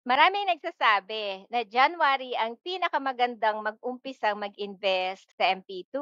Maraming nagsasabi na January ang pinakamagandang mag-umpisang mag-invest sa MP2.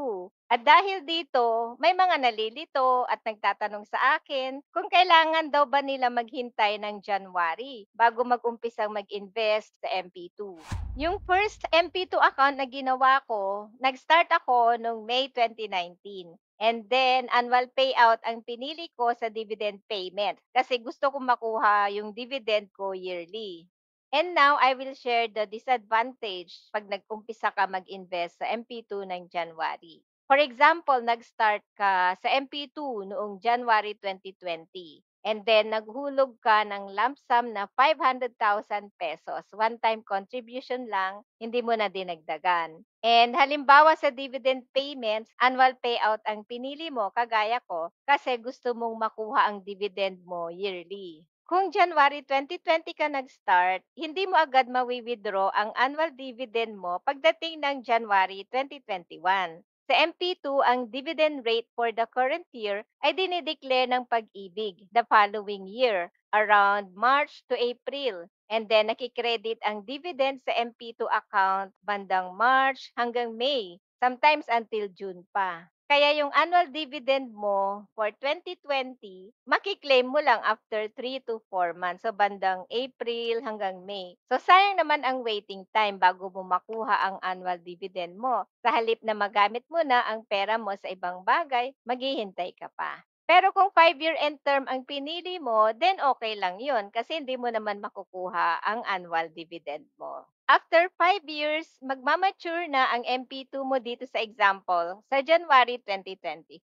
At dahil dito, may mga nalilito at nagtatanong sa akin kung kailangan daw ba nila maghintay ng January bago mag-umpisang mag-invest sa MP2. Yung first MP2 account na ginawa ko, nag-start ako noong May 2019. And then, annual payout ang pinili ko sa dividend payment kasi gusto kong makuha yung dividend ko yearly. And now, I will share the disadvantage 'pag nag-umpisa ka mag-invest sa MP2 ng January. For example, nag-start ka sa MP2 noong January 2020 and then naghulog ka ng lump sum na 500,000 pesos. One-time contribution lang, hindi mo na dinagdagan. And halimbawa sa dividend payments, annual payout ang pinili mo, kagaya ko, kasi gusto mong makuha ang dividend mo yearly. Kung January 2020 ka nag-start, hindi mo agad mawi-withdraw ang annual dividend mo pagdating ng January 2021. Sa MP2, ang dividend rate for the current year ay dinideclare ng pag-ibig the following year, around March to April. And then nakikredit ang dividend sa MP2 account bandang March hanggang May, sometimes until June pa. Kaya yung annual dividend mo for 2020, maki-claim mo lang after 3 to 4 months. So, bandang April hanggang May. So, sayang naman ang waiting time bago mo makuha ang annual dividend mo. Sa halip na magamit mo na ang pera mo sa ibang bagay, maghihintay ka pa. Pero kung 5-year end term ang pinili mo, then okay lang yun kasi hindi mo naman makukuha ang annual dividend mo. After 5 years, magmamature na ang MP2 mo dito sa example sa January 2025.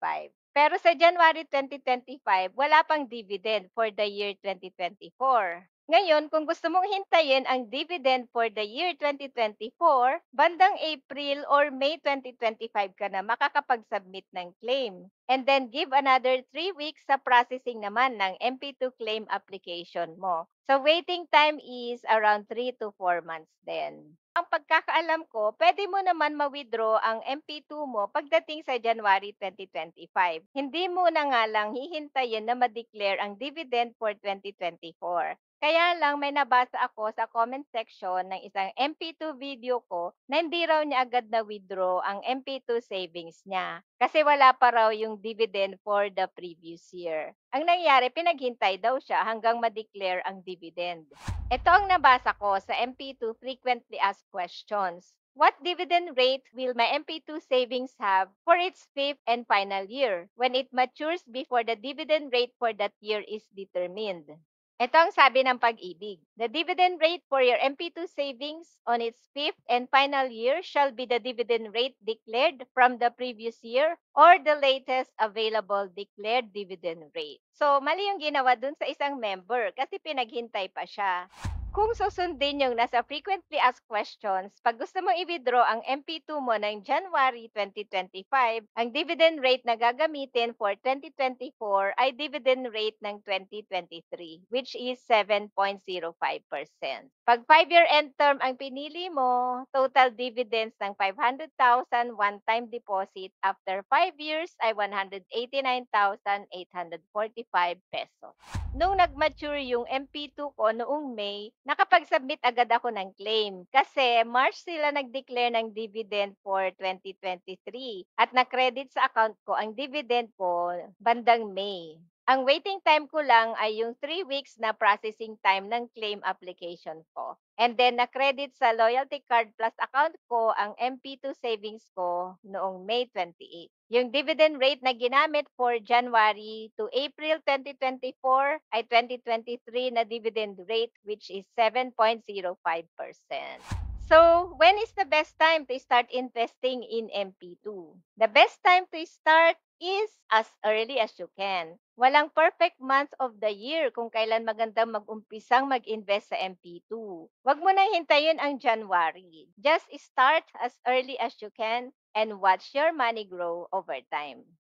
Pero sa January 2025, wala pang dividend for the year 2024. Ngayon, kung gusto mong hintayin ang dividend for the year 2024, bandang April or May 2025 ka na makakapag-submit ng claim. And then give another 3 weeks sa processing naman ng MP2 claim application mo. So waiting time is around 3 to 4 months din. Ang pagkakaalam ko, pwede mo naman ma-withdraw ang MP2 mo pagdating sa January 2025. Hindi mo na nga lang hihintayin na ma-declare ang dividend for 2024. Kaya lang may nabasa ako sa comment section ng isang MP2 video ko na hindi raw niya agad na-withdraw ang MP2 savings niya kasi wala pa raw yung dividend for the previous year. Ang nangyari, pinaghintay daw siya hanggang ma-declare ang dividend. Ito ang nabasa ko sa MP2 Frequently Asked Questions. What dividend rate will my MP2 savings have for its fifth and final year when it matures before the dividend rate for that year is determined? Ito ang sabi ng Pag-ibig. The dividend rate for your MP2 savings on its fifth and final year shall be the dividend rate declared from the previous year or the latest available declared dividend rate. So, mali yung ginawa dun sa isang member kasi pinaghintay pa siya. Kung susundin yung nasa frequently asked questions, pag gusto mong i-withdraw ang MP2 mo ng January 2025, ang dividend rate na gagamitin for 2024 ay dividend rate ng 2023, which is 7.05%. Pag 5-year end term ang pinili mo, total dividends ng 500,000 one-time deposit after 5 years ay 189,845 pesos. Nung nag-mature yung MP2 ko noong May, nakapag-submit agad ako ng claim kasi March sila nag-declare ng dividend for 2023 at na-credit sa account ko ang dividend ko bandang May. Ang waiting time ko lang ay yung 3 weeks na processing time ng claim application ko. And then na-credit sa Loyalty Card Plus account ko ang MP2 savings ko noong May 28. Yung dividend rate na ginamit for January to April 2024 ay 2023 na dividend rate which is 7.05%. So, when is the best time to start investing in MP2? The best time to start is as early as you can. Walang perfect month of the year kung kailan magandang mag-umpisang mag-invest sa MP2. Huwag mo nang hintayin ang January. Just start as early as you can and watch your money grow over time.